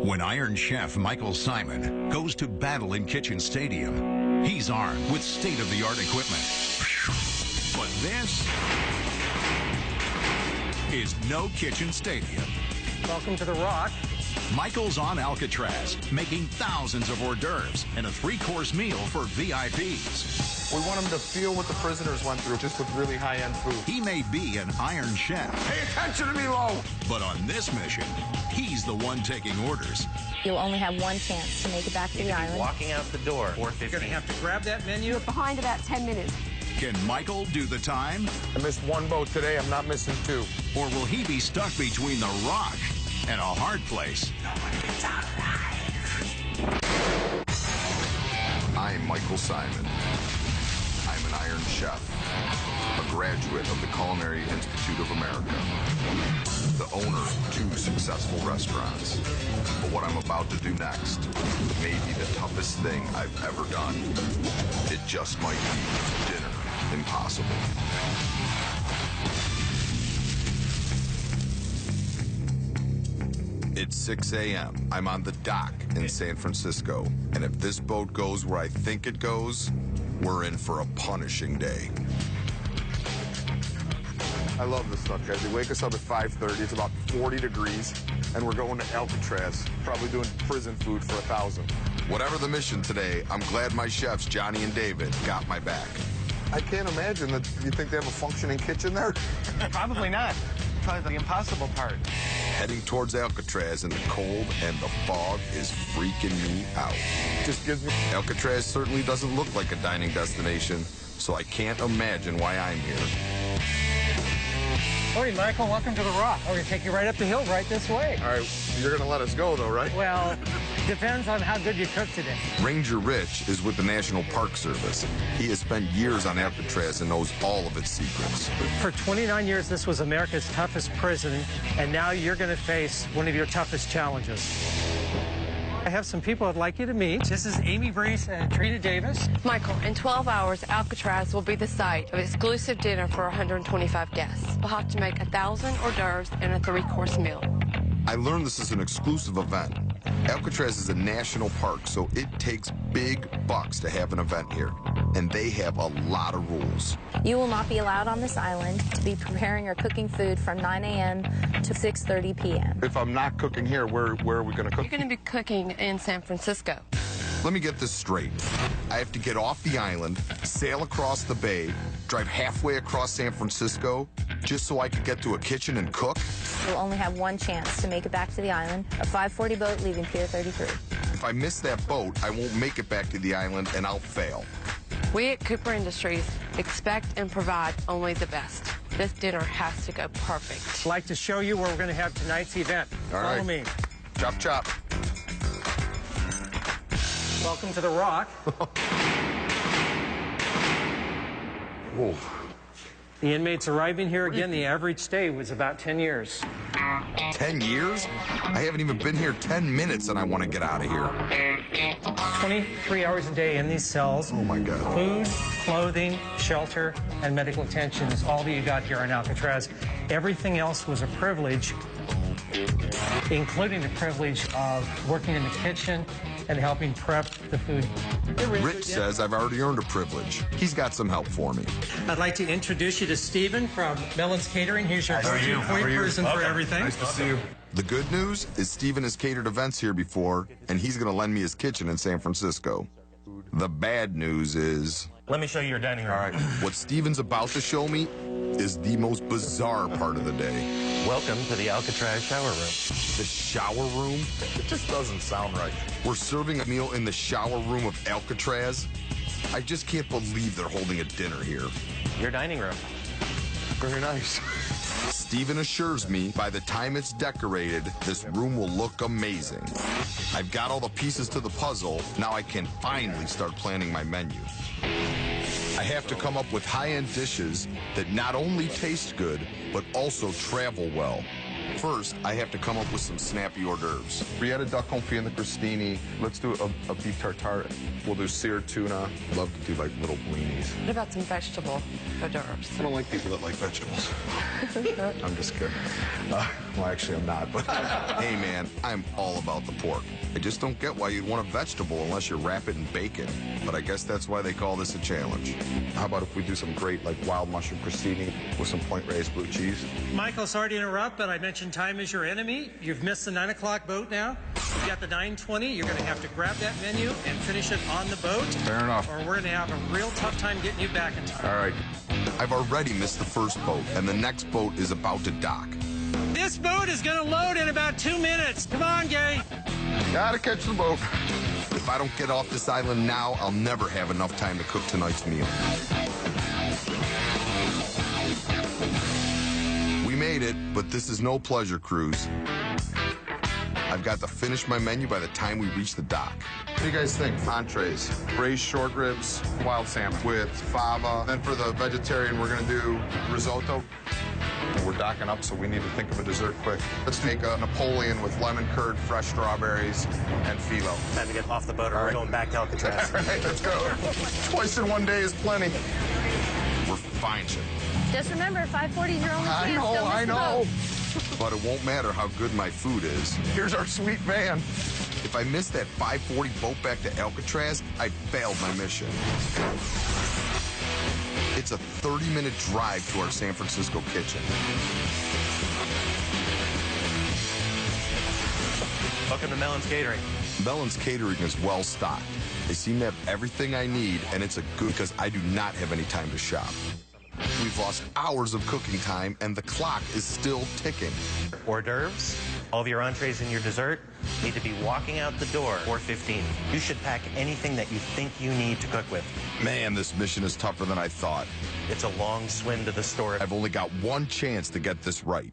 When Iron Chef Michael Symon goes to battle in Kitchen Stadium, he's armed with state-of-the-art equipment. But this is no Kitchen Stadium. Welcome to the Rock. Michael's on Alcatraz, making thousands of hors d'oeuvres and a three-course meal for VIPs. We want them to feel what the prisoners went through, just with really high-end food. He may be an Iron Chef. Pay attention to me, Lo! But on this mission, he's the one taking orders. You'll only have one chance to make it back to the island. Walking out the door, 4:15. You're going to have to grab that menu. You're behind about 10 minutes. Can Michael do the time? I missed one boat today. I'm not missing two. Or will he be stuck between the rock and a hard place? No one gets out alive. I'm Michael Symon. I'm an Iron Chef, a graduate of the Culinary Institute of America, the owner of 2 successful restaurants. But what I'm about to do next may be the toughest thing I've ever done. It just might be dinner impossible. It's 6 a.m. I'm on the dock in San Francisco, and if this boat goes where I think it goes, we're in for a punishing day. I love this stuff, guys. They wake us up at 5:30. It's about 40 degrees, and we're going to Alcatraz, probably doing prison food for 1,000. Whatever the mission today, I'm glad my chefs, Johnny and David, got my back. I can't imagine that you think they have a functioning kitchen there. Probably not. Probably the impossible part. Heading towards Alcatraz in the cold and the fog is freaking me out. Just gives me... Alcatraz certainly doesn't look like a dining destination, so I can't imagine why I'm here. Morning, Michael. Welcome to the Rock. We're going to take you right up the hill, right this way. All right, you're going to let us go, though, right? Well, depends on how good you cook today. Ranger Rich is with the National Park Service. He has spent years on Alcatraz and knows all of its secrets. For 29 years, this was America's toughest prison, and now you're going to face one of your toughest challenges. I have some people I'd like you to meet. This is Amy Brees and Trina Davis. Michael, in 12 hours, Alcatraz will be the site of exclusive dinner for 125 guests. We'll have to make 1,000 hors d'oeuvres and a 3-course meal. I learned this is an exclusive event. Alcatraz is a national park, so it takes big bucks to have an event here. And they have a lot of rules. You will not be allowed on this island to be preparing or cooking food from 9 a.m. to 6:30 p.m. If I'm not cooking here, where are we going to cook? You're going to be cooking in San Francisco. Let me get this straight. I have to get off the island, sail across the bay, drive halfway across San Francisco, just so I could get to a kitchen and cook? You'll only have one chance to make it back to the island, a 5:40 boat leaving Pier 33. If I miss that boat, I won't make it back to the island and I'll fail. We at Cooper Industries expect and provide only the best. This dinner has to go perfect. I'd like to show you where we're going to have tonight's event. All Follow right. me. Chop, chop. Welcome to the Rock. Whoa. The inmates arriving here again, the average stay was about 10 years. 10 years? I haven't even been here 10 minutes and I want to get out of here. 23 hours a day in these cells. Oh, my God. Food, clothing, shelter, and medical attention is all that you got here on Alcatraz. Everything else was a privilege, including the privilege of working in the kitchen and helping prep the food. Rich says I've already earned a privilege. He's got some help for me. I'd like to introduce you to Stephen from Melon's Catering. He's your go-to point person for everything. Nice to see you. The good news is Steven has catered events here before, and he's going to lend me his kitchen in San Francisco. The bad news is... Let me show you your dining room. All right. what Steven's about to show me is the most bizarre part of the day. Welcome to the Alcatraz shower room. The shower room? It just doesn't sound right. We're serving a meal in the shower room of Alcatraz? I just can't believe they're holding a dinner here. Your dining room. Very nice. Steven assures me by the time it's decorated, this room will look amazing. I've got all the pieces to the puzzle. Now I can finally start planning my menu. I have to come up with high-end dishes that not only taste good, but also travel well. First, I have to come up with some snappy hors d'oeuvres. We added duck confit and the crostini. Let's do a beef tartare. We'll do seared tuna. I'd love to do like little blinis. What about some vegetable hors d'oeuvres? I don't like people that like vegetables. I'm just kidding. Well, actually, I'm not, but... Hey, man, I'm all about the pork. I just don't get why you'd want a vegetable unless you wrap it in bacon. But I guess that's why they call this a challenge. How about if we do some great, like, wild mushroom crostini with some point-raised blue cheese? Michael, sorry to interrupt, but I mentioned time is your enemy. You've missed the 9 o'clock boat now. You got the 9:20. You're going to have to grab that menu and finish it on the boat. Fair enough. Or we're going to have a real tough time getting you back in time. All right. I've already missed the first boat, and the next boat is about to dock. This boat is going to load in about 2 minutes. Come on, Gary. Gotta catch the boat. If I don't get off this island now, I'll never have enough time to cook tonight's meal. We made it, but this is no pleasure cruise. I've got to finish my menu by the time we reach the dock. What do you guys think? Entrees, braised short ribs, wild salmon with fava. Then for the vegetarian, we're gonna do risotto. We're docking up, so we need to think of a dessert quick. Let's make a Napoleon with lemon curd, fresh strawberries, and phyllo. Time to get off the boat or we're going back to Alcatraz. All right, let's go. Twice in one day is plenty. We're fine, Chip. Just remember, 5:40 is your only I chance. know, Don't miss I the know. boat. But it won't matter how good my food is. Here's our sweet van. If I miss that 5:40 boat back to Alcatraz, I failed my mission. It's a 30-minute drive to our San Francisco kitchen. Welcome to Melon's Catering. Melon's Catering is well stocked. They seem to have everything I need, and it's a good because I do not have any time to shop. We've lost hours of cooking time, and the clock is still ticking. Hors d'oeuvres, all of your entrees and your dessert need to be walking out the door 4:15. You should pack anything that you think you need to cook with. Man, this mission is tougher than I thought. It's a long swim to the store. I've only got one chance to get this right.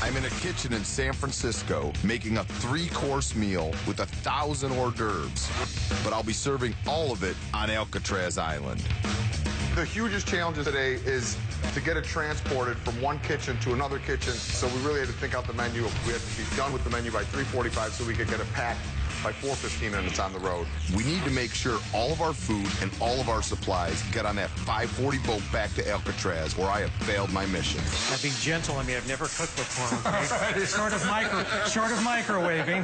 I'm in a kitchen in San Francisco making a 3-course meal with 1,000 hors d'oeuvres, but I'll be serving all of it on Alcatraz Island. The hugest challenge today is to get it transported from one kitchen to another kitchen. So we really had to think out the menu. We had to be done with the menu by 3:45 so we could get it packed by 4:15 and it's on the road. We need to make sure all of our food and all of our supplies get on that 5:40 boat back to Alcatraz, or I have failed my mission. Now be gentle. I mean, I've never cooked before. Okay? Short of microwaving.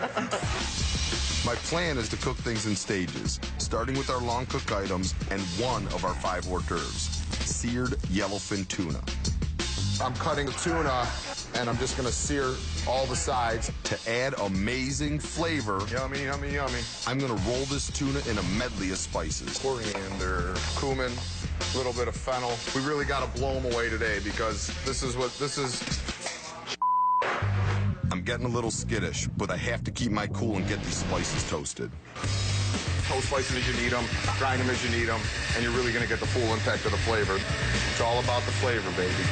My plan is to cook things in stages, starting with our long cook items and one of our 5 hors d'oeuvres, seared yellowfin tuna. I'm cutting the tuna and I'm just gonna sear all the sides. To add amazing flavor, Yummy, yummy, yummy. I'm gonna roll this tuna in a medley of spices. Coriander, cumin, a little bit of fennel. We really gotta blow them away today because this is. I'm getting a little skittish, but I have to keep my cool and get these spices toasted. Toast spices as you need them, grind them as you need them, and you're really gonna get the full impact of the flavor. It's all about the flavor, baby.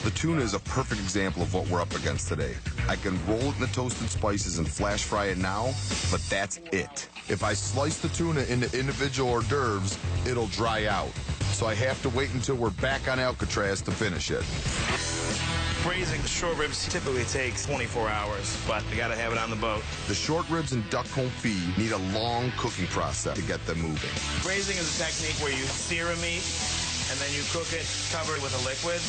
The tuna is a perfect example of what we're up against today. I can roll it in the toasted spices and flash fry it now, but that's it. If I slice the tuna into individual hors d'oeuvres, it'll dry out. So I have to wait until we're back on Alcatraz to finish it. Braising the short ribs typically takes 24 hours, but you gotta have it on the boat. The short ribs and duck confit need a long cooking process to get them moving. Braising is a technique where you sear a meat and then you cook it covered with a liquid.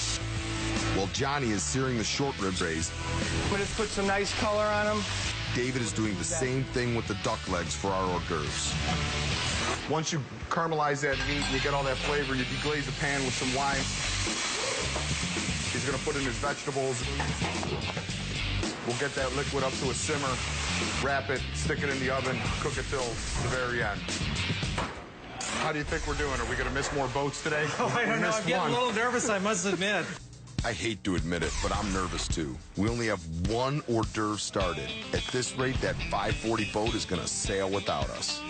While Johnny is searing the short rib braised, We'll just put some nice color on them. David is doing the same thing with the duck legs for our hors d'oeuvres. Once you caramelize that meat and you get all that flavor, you deglaze the pan with some wine. He's gonna put in his vegetables. We'll get that liquid up to a simmer, wrap it, stick it in the oven, cook it till the very end. How do you think we're doing? Are we gonna miss more boats today? Oh, I don't know. I'm getting a little nervous, I must admit. I hate to admit it, but I'm nervous too. We only have one hors d'oeuvre started. At this rate, that 5:40 boat is gonna sail without us.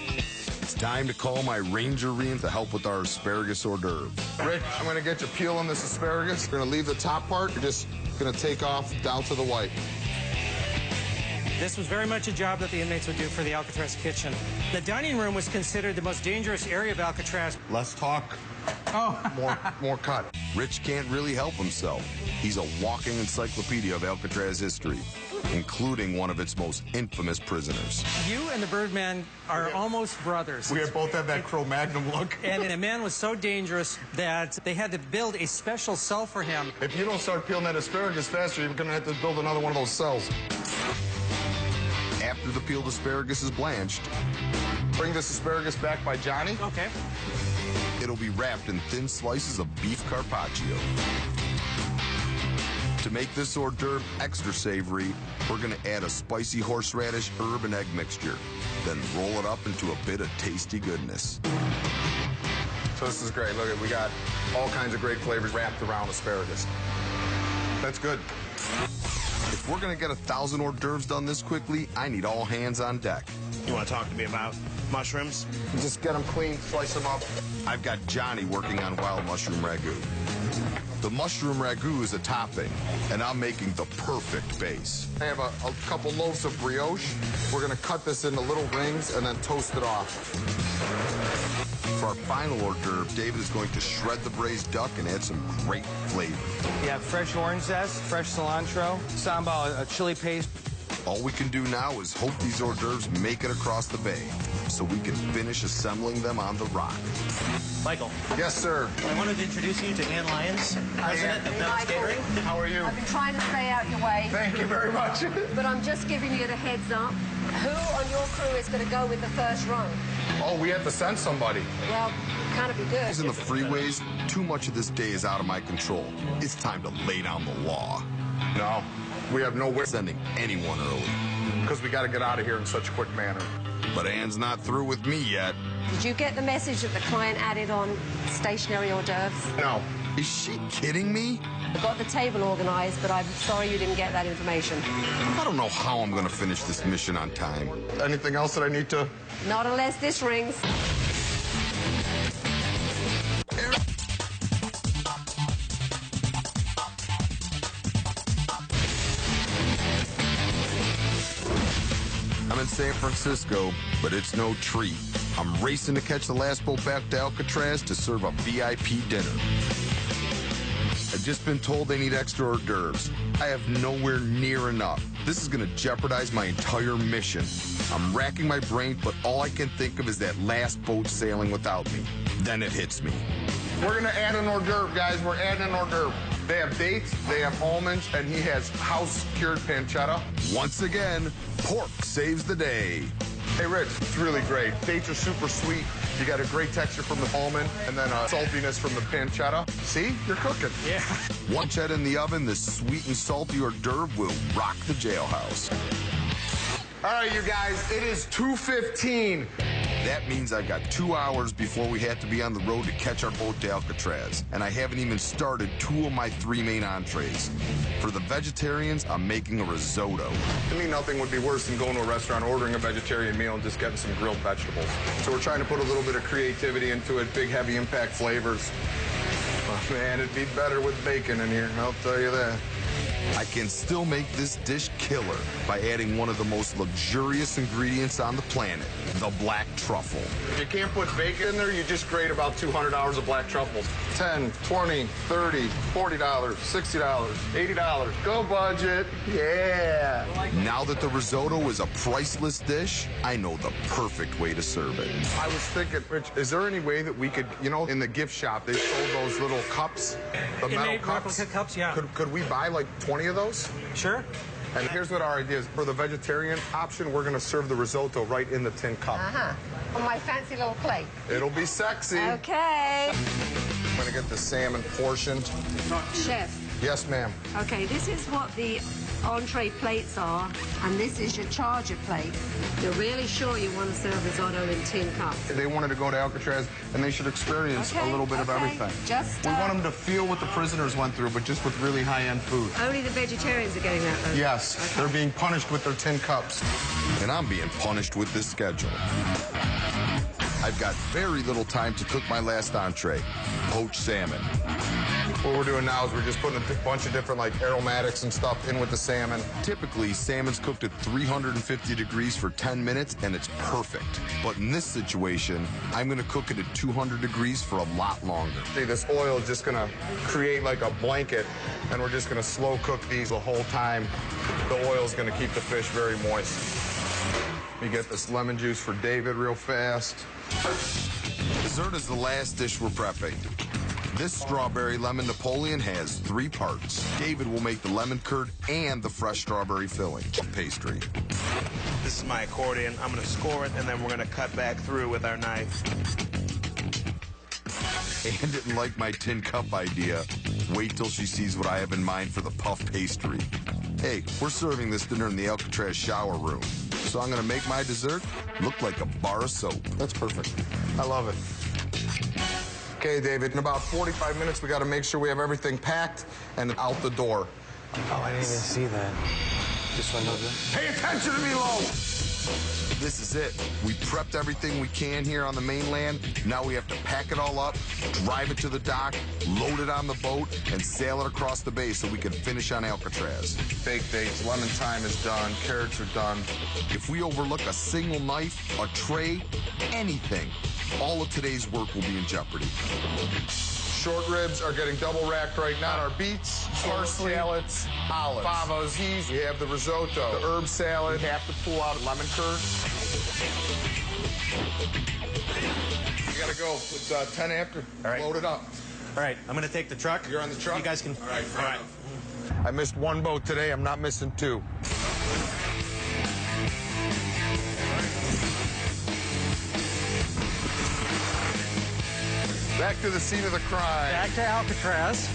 It's time to call my ranger in to help with our asparagus hors d'oeuvre. Rick, I'm gonna get you peeling this asparagus. You're gonna leave the top part. You're just gonna take off down to the white. This was very much a job that the inmates would do for the Alcatraz kitchen. The dining room was considered the most dangerous area of Alcatraz. Less talk, more cut. Rich can't really help himself. He's a walking encyclopedia of Alcatraz history, including one of its most infamous prisoners. You and the Birdman are almost brothers. We both have that Cro-Magnon look. And the man was so dangerous that they had to build a special cell for him. If you don't start peeling that asparagus faster, you're going to have to build another one of those cells. After the peeled asparagus is blanched, Bring this asparagus back by Johnny. Okay. it'll be wrapped in thin slices of beef carpaccio. To make this hors d'oeuvre extra savory, we're going to add a spicy horseradish, herb, and egg mixture. Then roll it up into a bit of tasty goodness. So this is great. Look, we got all kinds of great flavors wrapped around asparagus. That's good. If we're going to get 1,000 hors d'oeuvres done this quickly, I need all hands on deck. You want to talk to me about mushrooms? Just get them clean, slice them up. I've got Johnny working on wild mushroom ragu. The mushroom ragu is a topping, and I'm making the perfect base. I have a couple loaves of brioche. We're going to cut this into little rings and then toast it off. For our final hors d'oeuvre, David is going to shred the braised duck and add some great flavor. You have fresh orange zest, fresh cilantro, sambal, a chili paste. All we can do now is hope these hors d'oeuvres make it across the bay so we can finish assembling them on the rock. Michael, Yes, sir. I wanted to introduce you to Ann Lyons, president of Mountain Catering. How are you? I've been trying to stay out your way, Thank you very much. but I'm just giving you the heads up. Who on your crew is going to go with the first run? Oh, we have to send somebody. Well, kind of be good. In the freeways, too much of this day is out of my control. It's time to lay down the law. No, we have no way Sending anyone early. because we got to get out of here in such a quick manner. But Ann's not through with me yet. Did you get the message that the client added on stationary hors d'oeuvres? No. Is she kidding me? I got the table organized, but I'm sorry you didn't get that information. I don't know how I'm going to finish this mission on time. Anything else that I need to? Not unless this rings. I'm in San Francisco, but it's no treat. I'm racing to catch the last boat back to Alcatraz to serve a VIP dinner. I've just been told they need extra hors d'oeuvres. I have nowhere near enough. This is going to jeopardize my entire mission. I'm racking my brain, but all I can think of is that last boat sailing without me. Then it hits me. We're going to add an hors d'oeuvre, guys. We're adding an hors d'oeuvre. They have dates, they have almonds, and he has house-cured pancetta. Once again, pork saves the day. Hey, Rich, it's really great. Dates are super sweet. You got a great texture from the almond, and then saltiness from the pancetta. See? You're cooking. Yeah. Once set in the oven, this sweet and salty hors d'oeuvre will rock the jailhouse. All right, you guys, it is 2:15. That means I've got 2 hours before we have to be on the road to catch our boat to Alcatraz. And I haven't even started 2 of my 3 main entrees. For the vegetarians, I'm making a risotto. To me, nothing would be worse than going to a restaurant, ordering a vegetarian meal, and just getting some grilled vegetables. So we're trying to put a little bit of creativity into it, big, heavy impact flavors. Oh, man, it'd be better with bacon in here, I'll tell you that. I can still make this dish killer by adding one of the most luxurious ingredients on the planet, the black truffle. If you can't put bacon in there, you just grate about $200 of black truffles. $10, $20, $30, $40, $60, $80. Go budget. Yeah. Now that the risotto is a priceless dish, I know the perfect way to serve it. I was thinking, Rich, is there any way that we could, you know, in the gift shop, they sold those little cups, the metal Inmate cups. replica cups, yeah. Could we buy like 20 of those? Sure. And here's what our idea is. For the vegetarian option, we're going to serve the risotto right in the tin cup. On my fancy little plate. It'll be sexy. Okay. I'm going to get the salmon portioned. Chef. Yes, ma'am. Okay, this is what the entree plates are, and this is your charger plate. You're really sure you want to serve risotto in tin cups? They wanted to go to Alcatraz, and they should experience a little bit of everything. Just, we want them to feel what the prisoners went through, but just with really high-end food. Only the vegetarians are getting that, though. Yes, they're being punished with their tin cups. And I'm being punished with this schedule. I've got very little time to cook my last entree, poached salmon. What we're doing now is we're just putting a bunch of different like aromatics and stuff in with the salmon. Typically, salmon's cooked at 350 degrees for 10 minutes, and it's perfect. But in this situation, I'm gonna cook it at 200 degrees for a lot longer. See, this oil is just gonna create like a blanket, and we're just gonna slow cook these the whole time. The oil is gonna keep the fish very moist. We get this lemon juice for David real fast. Dessert is the last dish we're prepping. This strawberry lemon Napoleon has 3 parts. David will make the lemon curd and the fresh strawberry filling pastry. This is my accordion. I'm gonna score it, and then we're gonna cut back through with our knife. Anne didn't like my tin cup idea. Wait till she sees what I have in mind for the puff pastry. Hey, we're serving this dinner in the Alcatraz shower room. So I'm gonna make my dessert look like a bar of soap. That's perfect. I love it. Okay, David, in about 45 minutes, we got to make sure we have everything packed and out the door. Oh, I didn't even see that. This one, no good? Pay attention to me, Lo! This is it. We prepped everything we can here on the mainland. Now we have to pack it all up, drive it to the dock, load it on the boat, and sail it across the bay so we can finish on Alcatraz. Baked dates, lemon thyme is done, carrots are done. If we overlook a single knife, a tray, anything, all of today's work will be in jeopardy. Short ribs are getting double racked right now. Our beets, parsley, shallots, olives, favos. We have the risotto, the herb salad. We have to pull out lemon curd. You gotta go. It's 10 after. All right. Load it up. All right, I'm gonna take the truck. You're on the truck? You guys can... All right. I missed 1 boat today. I'm not missing 2. Back to the scene of the crime. Back to Alcatraz.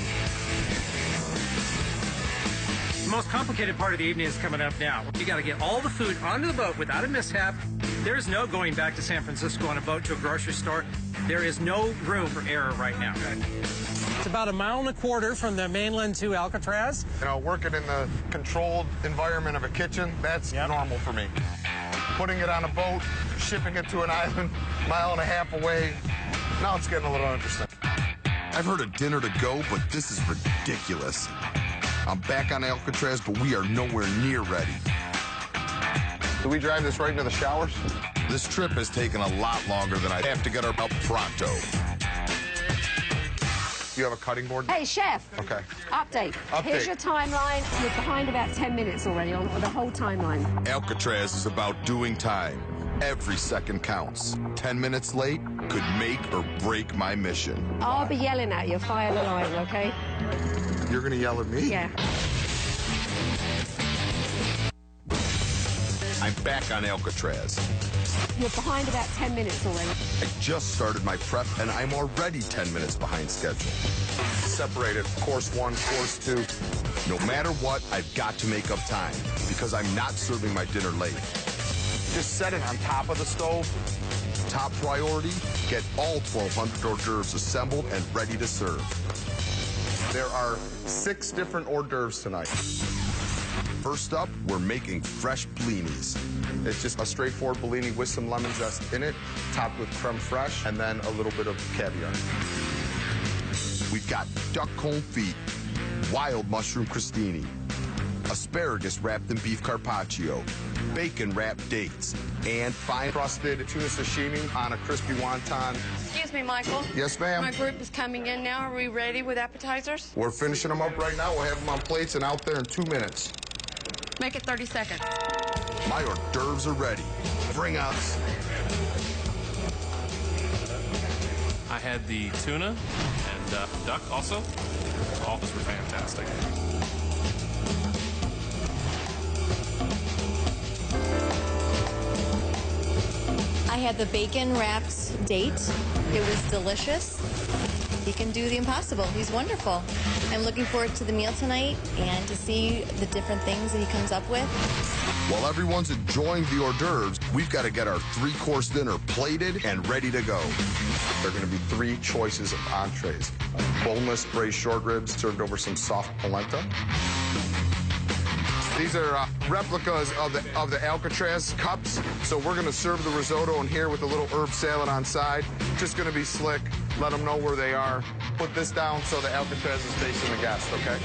The most complicated part of the evening is coming up now. You got to get all the food onto the boat without a mishap. There's no going back to San Francisco on a boat to a grocery store. There is no room for error right now. It's about 1.25 miles from the mainland to Alcatraz. You know, working in the controlled environment of a kitchen, that's normal for me. Putting it on a boat, shipping it to an island 1.5 miles away, now it's getting a little interesting. I've heard of dinner to go, but this is ridiculous. I'm back on Alcatraz, but we are nowhere near ready. Do we drive this right into the showers? This trip has taken a lot longer than I have to get her up pronto. You have a cutting board? Hey, chef. Okay. Update. Here's your timeline. You're behind about 10 minutes already on the whole timeline. Alcatraz is about doing time. Every second counts. 10 minutes late could make or break my mission. I'll be yelling at you. Fire the line, okay? You're gonna yell at me? Yeah. I'm back on Alcatraz. You're behind about 10 minutes already. I just started my prep, and I'm already 10 minutes behind schedule. Separated, course 1, course 2. No matter what, I've got to make up time, because I'm not serving my dinner late. Just set it on top of the stove. Top priority, get all 1,200 hors d'oeuvres assembled and ready to serve. There are 6 different hors d'oeuvres tonight. First up, we're making fresh blinis. It's just a straightforward bellini with some lemon zest in it, topped with creme fraiche, and then a little bit of caviar. We've got duck confit, wild mushroom crostini, asparagus wrapped in beef carpaccio, bacon wrapped dates, and fine crusted tuna sashimi on a crispy wonton. Excuse me, Michael. Yes, ma'am? My group is coming in now. Are we ready with appetizers? We're finishing them up right now. We'll have them on plates and out there in 2 minutes. Make it 30 seconds. My hors d'oeuvres are ready. Bring us. I had the tuna and duck also. All of those were fantastic. I had the bacon wrapped date. It was delicious. He can do the impossible. He's wonderful. I'm looking forward to the meal tonight and to see the different things that he comes up with. While everyone's enjoying the hors d'oeuvres, we've got to get our 3-course dinner plated and ready to go. There are going to be 3 choices of entrees. Boneless braised short ribs served over some soft polenta. These are replicas of the Alcatraz cups. So we're going to serve the risotto in here with a little herb salad on side. Just going to be slick. let them know where they are. Put this down so the Alcatraz is facing the guest, okay?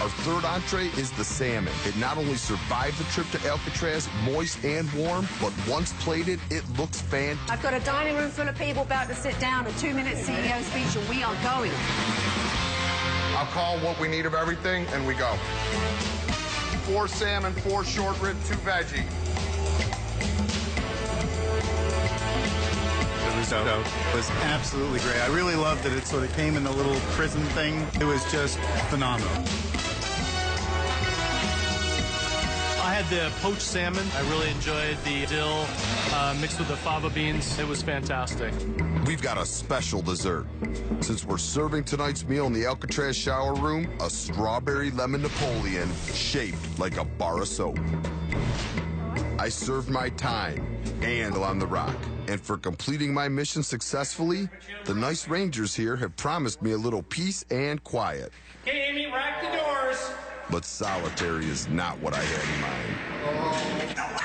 Our third entree is the salmon. It not only survived the trip to Alcatraz, moist and warm, but once plated, it looks fantastic. I've got a dining room full of people about to sit down, a 2-minute CEO speech, and we are going. I'll call what we need of everything, and we go. 4 salmon, 4 short rib, 2 veggie. It was absolutely great. I really loved that it sort of came in a little prison thing. It was just phenomenal. I had the poached salmon. I really enjoyed the dill mixed with the fava beans. It was fantastic. We've got a special dessert. Since we're serving tonight's meal in the Alcatraz shower room, a strawberry lemon Napoleon shaped like a bar of soap. I served my time and on the rock. And for completing my mission successfully, the nice rangers here have promised me a little peace and quiet. Okay, Amy, rack the doors. But solitary is not what I had in mind.